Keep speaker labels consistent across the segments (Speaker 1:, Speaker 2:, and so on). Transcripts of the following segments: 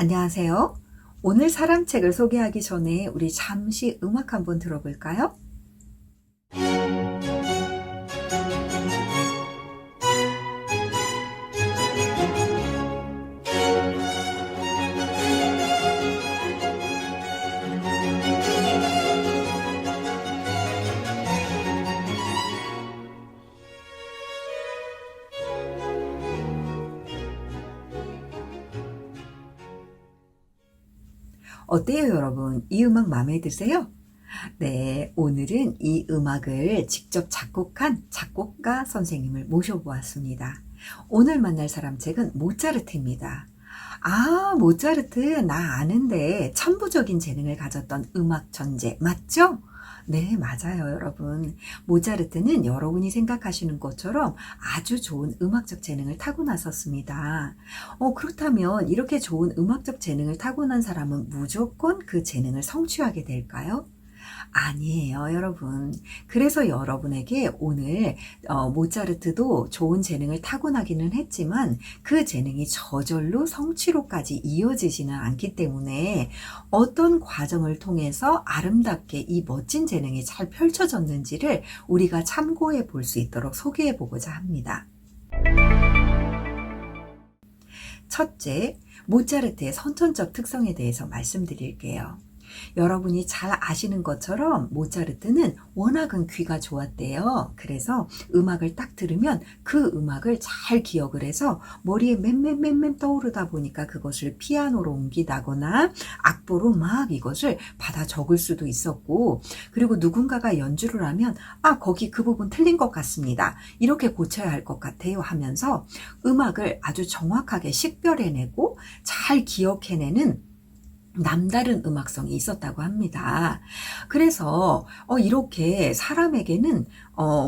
Speaker 1: 안녕하세요. 오늘 사람책을 소개하기 전에 우리 잠시 음악 한번 들어볼까요? 어때요, 여러분? 이 음악 마음에 드세요? 네, 오늘은 이 음악을 직접 작곡한 작곡가 선생님을 모셔보았습니다. 오늘 만날 사람책은 모차르트입니다. 아, 모차르트 나 아는데 천부적인 재능을 가졌던 음악 천재 맞죠? 네, 맞아요, 여러분. 모차르트는 여러분이 생각하시는 것처럼 아주 좋은 음악적 재능을 타고났었습니다. 그렇다면 이렇게 좋은 음악적 재능을 타고난 사람은 무조건 그 재능을 성취하게 될까요? 아니에요, 여러분. 그래서 여러분에게 오늘 모차르트도 좋은 재능을 타고나기는 했지만 그 재능이 저절로 성취로까지 이어지지는 않기 때문에 어떤 과정을 통해서 아름답게 이 멋진 재능이 잘 펼쳐졌는지를 우리가 참고해 볼 수 있도록 소개해 보고자 합니다. 첫째, 모차르트의 선천적 특성에 대해서 말씀드릴게요. 여러분이 잘 아시는 것처럼 모차르트는 워낙은 귀가 좋았대요. 그래서 음악을 딱 들으면 그 음악을 잘 기억을 해서 머리에 맴맴맴맴 떠오르다 보니까 그것을 피아노로 옮기다거나 악보로 막 이것을 받아 적을 수도 있었고, 그리고 누군가가 연주를 하면 거기 그 부분 틀린 것 같습니다. 이렇게 고쳐야 할 것 같아요 하면서 음악을 아주 정확하게 식별해내고 잘 기억해내는 남다른 음악성이 있었다고 합니다. 그래서 이렇게 사람에게는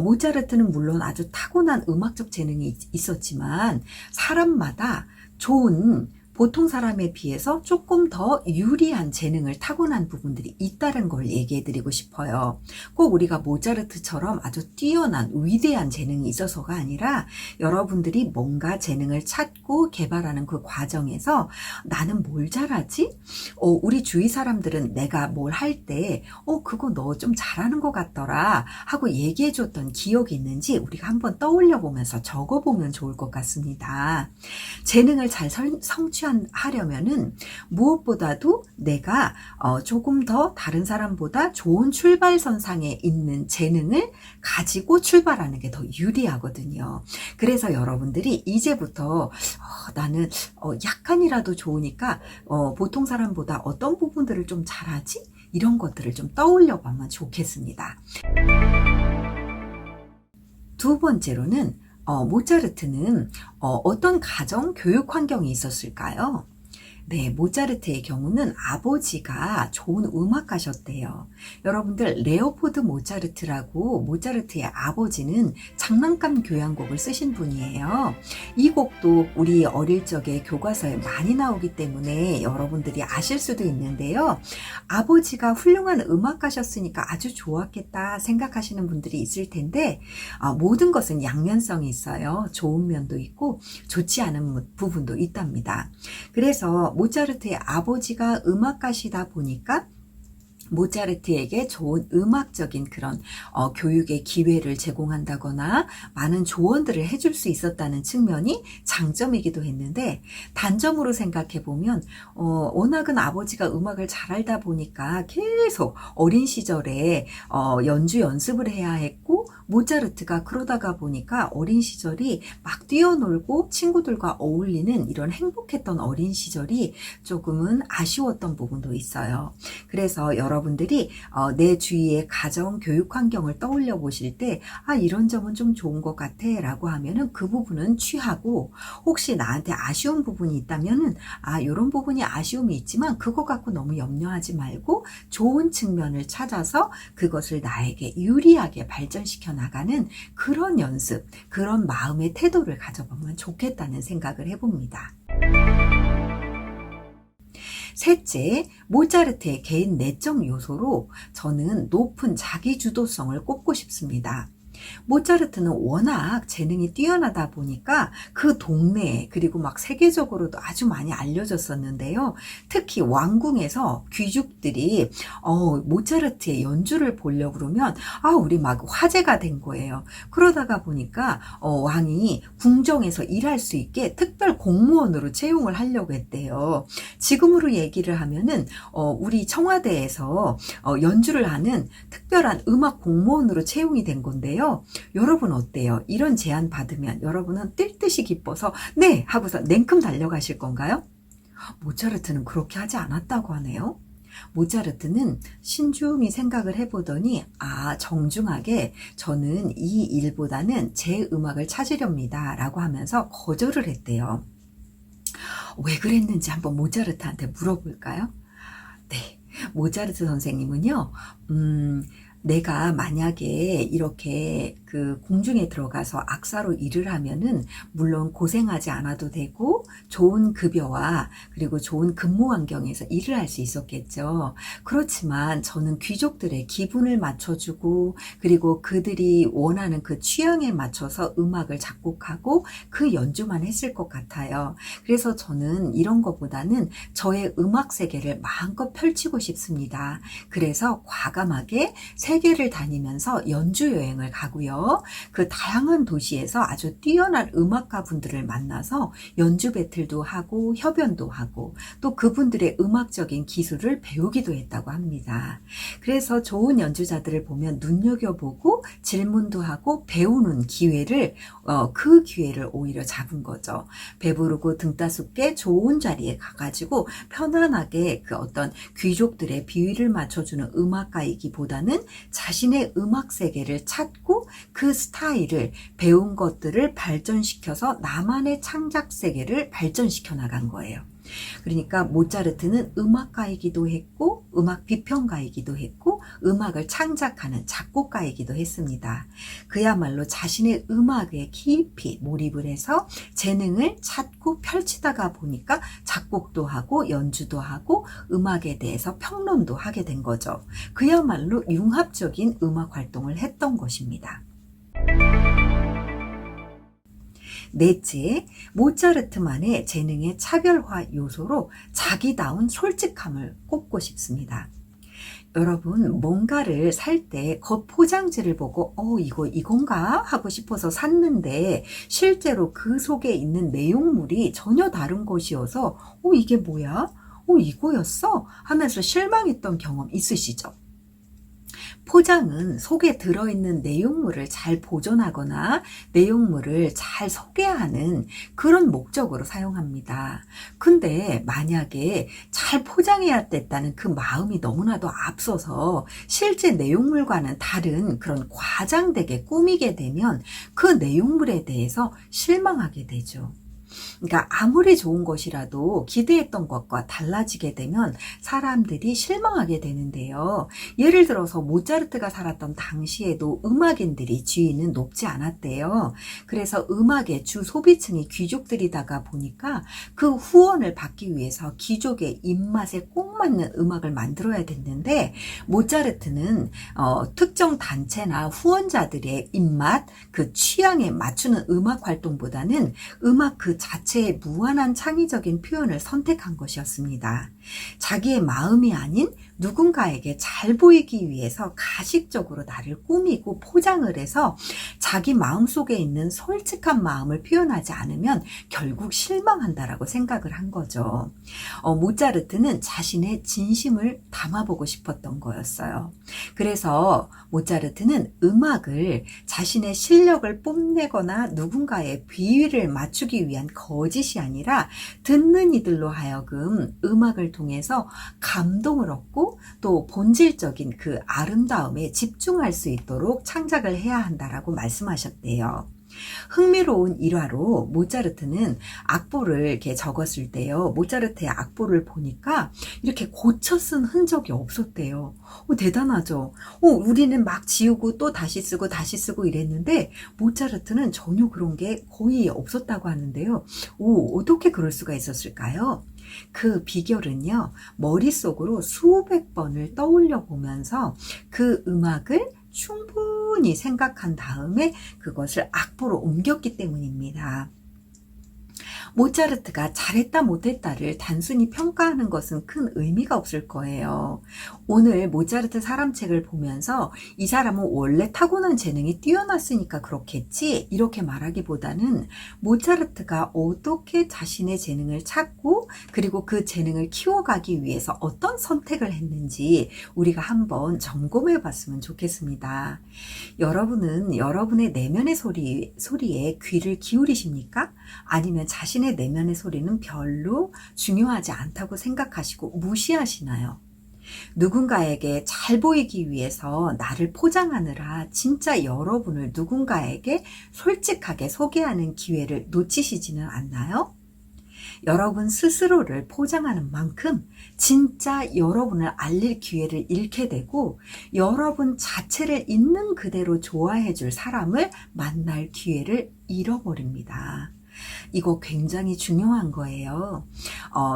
Speaker 1: 모차르트는 물론 아주 타고난 음악적 재능이 있었지만 사람마다 좋은 보통 사람에 비해서 조금 더 유리한 재능을 타고난 부분들이 있다는 걸 얘기해 드리고 싶어요. 꼭 우리가 모차르트처럼 아주 뛰어난 위대한 재능이 있어서가 아니라 여러분들이 뭔가 재능을 찾고 개발하는 그 과정에서 나는 뭘 잘하지? 우리 주위 사람들은 내가 뭘 할 때 그거 너 좀 잘하는 것 같더라 하고 얘기해 줬던 기억이 있는지 우리가 한번 떠올려 보면서 적어 보면 좋을 것 같습니다. 재능을 잘 성취하려면은 무엇보다도 내가 조금 더 다른 사람보다 좋은 출발선상에 있는 재능을 가지고 출발하는 게 더 유리하거든요. 그래서 여러분들이 이제부터 나는 약간이라도 좋으니까 보통 사람보다 어떤 부분들을 좀 잘하지? 이런 것들을 좀 떠올려 보면 좋겠습니다. 두 번째로는 모차르트는 어떤 가정 교육 환경이 있었을까요? 네, 모차르트의 경우는 아버지가 좋은 음악가셨대요. 여러분들 레오포드 모차르트라고 모차르트의 아버지는 장난감 교향곡을 쓰신 분이에요. 이 곡도 우리 어릴 적에 교과서에 많이 나오기 때문에 여러분들이 아실 수도 있는데요. 아버지가 훌륭한 음악가셨으니까 아주 좋았겠다 생각하시는 분들이 있을 텐데 모든 것은 양면성이 있어요. 좋은 면도 있고 좋지 않은 부분도 있답니다. 그래서 모차르트의 아버지가 음악가시다 보니까 모차르트에게 좋은 음악적인 그런 교육의 기회를 제공한다거나 많은 조언들을 해줄 수 있었다는 측면이 장점이기도 했는데, 단점으로 생각해 보면 워낙은 아버지가 음악을 잘 알다 보니까 계속 어린 시절에 연주 연습을 해야 했고, 모차르트가 그러다가 보니까 어린 시절이 막 뛰어놀고 친구들과 어울리는 이런 행복했던 어린 시절이 조금은 아쉬웠던 부분도 있어요. 그래서 여러분들이 내 주위의 가정 교육 환경을 떠올려 보실 때 이런 점은 좀 좋은 것 같아 라고 하면은 그 부분은 취하고, 혹시 나한테 아쉬운 부분이 있다면은 이런 부분이 아쉬움이 있지만 그거 갖고 너무 염려하지 말고 좋은 측면을 찾아서 그것을 나에게 유리하게 발전시켜 나가는 그런 연습, 그런 마음의 태도를 가져보면 좋겠다는 생각을 해봅니다. 셋째, 모차르트의 개인 내적 요소로 저는 높은 자기주도성을 꼽고 싶습니다. 모차르트는 워낙 재능이 뛰어나다 보니까 그 동네에 그리고 막 세계적으로도 아주 많이 알려졌었는데요. 특히 왕궁에서 귀족들이 모차르트의 연주를 보려고 그러면 우리 막 화제가 된 거예요. 그러다가 보니까 왕이 궁정에서 일할 수 있게 특별 공무원으로 채용을 하려고 했대요. 지금으로 얘기를 하면은 우리 청와대에서 연주를 하는 특별한 음악 공무원으로 채용이 된 건데요. 여러분 어때요? 이런 제안 받으면 여러분은 뛸 듯이 기뻐서 네! 하고서 냉큼 달려가실 건가요? 모차르트는 그렇게 하지 않았다고 하네요. 모차르트는 신중히 생각을 해보더니 정중하게 저는 이 일보다는 제 음악을 찾으렵니다 라고 하면서 거절을 했대요. 왜 그랬는지 한번 모차르트한테 물어볼까요? 네, 모차르트 선생님은요, 내가 만약에 이렇게 그 궁중에 들어가서 악사로 일을 하면은 물론 고생하지 않아도 되고 좋은 급여와 그리고 좋은 근무 환경에서 일을 할 수 있었겠죠. 그렇지만 저는 귀족들의 기분을 맞춰주고 그리고 그들이 원하는 그 취향에 맞춰서 음악을 작곡하고 그 연주만 했을 것 같아요. 그래서 저는 이런 것보다는 저의 음악 세계를 마음껏 펼치고 싶습니다. 그래서 과감하게 세계를 다니면서 연주 여행을 가고요. 그 다양한 도시에서 아주 뛰어난 음악가 분들을 만나서 연주 배틀도 하고 협연도 하고 또 그분들의 음악적인 기술을 배우기도 했다고 합니다. 그래서 좋은 연주자들을 보면 눈여겨보고 질문도 하고 배우는 기회를 그 기회를 오히려 잡은 거죠. 배부르고 등 따숩게 좋은 자리에 가가지고 편안하게 그 어떤 귀족들의 비위를 맞춰주는 음악가이기보다는 자신의 음악 세계를 찾고 그 스타일을 배운 것들을 발전시켜서 나만의 창작 세계를 발전시켜 나간 거예요. 그러니까 모차르트는 음악가이기도 했고 음악 비평가이기도 했고 음악을 창작하는 작곡가이기도 했습니다. 그야말로 자신의 음악에 깊이 몰입을 해서 재능을 찾고 펼치다가 보니까 작곡도 하고 연주도 하고 음악에 대해서 평론도 하게 된 거죠. 그야말로 융합적인 음악 활동을 했던 것입니다. 넷째, 모차르트만의 재능의 차별화 요소로 자기다운 솔직함을 꼽고 싶습니다. 여러분, 뭔가를 살 때 겉포장지를 보고 이건가 하고 싶어서 샀는데 실제로 그 속에 있는 내용물이 전혀 다른 것이어서 이게 뭐야? 이거였어? 하면서 실망했던 경험 있으시죠? 포장은 속에 들어있는 내용물을 잘 보존하거나 내용물을 잘 소개하는 그런 목적으로 사용합니다. 근데 만약에 잘 포장해야 됐다는 그 마음이 너무나도 앞서서 실제 내용물과는 다른 그런 과장되게 꾸미게 되면 그 내용물에 대해서 실망하게 되죠. 그러니까 아무리 좋은 것이라도 기대했던 것과 달라지게 되면 사람들이 실망하게 되는데요. 예를 들어서 모차르트가 살았던 당시에도 음악인들이 지위는 높지 않았대요. 그래서 음악의 주 소비층이 귀족들이다가 보니까 그 후원을 받기 위해서 귀족의 입맛에 꼭 맞는 음악을 만들어야 됐는데 모차르트는 특정 단체나 후원자들의 입맛, 그 취향에 맞추는 음악 활동보다는 음악 그 자체의 무한한 창의적인 표현을 선택한 것이었습니다. 자기의 마음이 아닌 누군가에게 잘 보이기 위해서 가식적으로 나를 꾸미고 포장을 해서 자기 마음속에 있는 솔직한 마음을 표현하지 않으면 결국 실망한다라고 생각을 한 거죠. 모차르트는 자신의 진심을 담아보고 싶었던 거였어요. 그래서 모차르트는 음악을 자신의 실력을 뽐내거나 누군가의 비위를 맞추기 위한 거짓이 아니라 듣는 이들로 하여금 음악을 통해서 감동을 얻고 또 본질적인 그 아름다움에 집중할 수 있도록 창작을 해야 한다라고 말씀하셨대요. 흥미로운 일화로 모차르트는 악보를 이렇게 적었을 때요. 모차르트의 악보를 보니까 이렇게 고쳐 쓴 흔적이 없었대요. 대단하죠. 우리는 막 지우고 또 다시 쓰고 이랬는데 모차르트는 전혀 그런 게 거의 없었다고 하는데요. 어떻게 그럴 수가 있었을까요? 그 비결은요, 머릿속으로 수백 번을 떠올려 보면서 그 음악을 충분히 생각한 다음에 그것을 악보로 옮겼기 때문입니다. 모차르트가 잘했다 못했다를 단순히 평가하는 것은 큰 의미가 없을 거예요. 오늘 모차르트 사람책을 보면서 이 사람은 원래 타고난 재능이 뛰어났으니까 그렇겠지 이렇게 말하기보다는 모차르트가 어떻게 자신의 재능을 찾고 그리고 그 재능을 키워가기 위해서 어떤 선택을 했는지 우리가 한번 점검해 봤으면 좋겠습니다. 여러분은 여러분의 내면의 소리에 귀를 기울이십니까? 아니면 자신의 내면의 소리는 별로 중요하지 않다고 생각하시고 무시하시나요? 누군가에게 잘 보이기 위해서 나를 포장하느라 진짜 여러분을 누군가에게 솔직하게 소개하는 기회를 놓치시지는 않나요? 여러분 스스로를 포장하는 만큼 진짜 여러분을 알릴 기회를 잃게 되고 여러분 자체를 있는 그대로 좋아해 줄 사람을 만날 기회를 잃어버립니다. 이거 굉장히 중요한 거예요.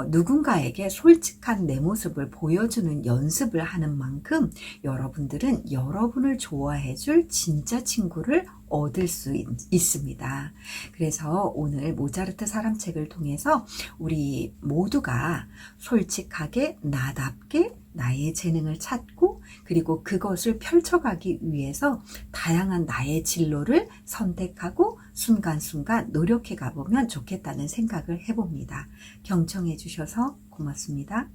Speaker 1: 누군가에게 솔직한 내 모습을 보여주는 연습을 하는 만큼 여러분들은 여러분을 좋아해 줄 진짜 친구를 얻을 수 있습니다. 그래서 오늘 모차르트 사람책을 통해서 우리 모두가 솔직하게 나답게 나의 재능을 찾고 그리고 그것을 펼쳐가기 위해서 다양한 나의 진로를 선택하고 순간순간 노력해 가보면 좋겠다는 생각을 해봅니다. 경청해 주셔서 고맙습니다.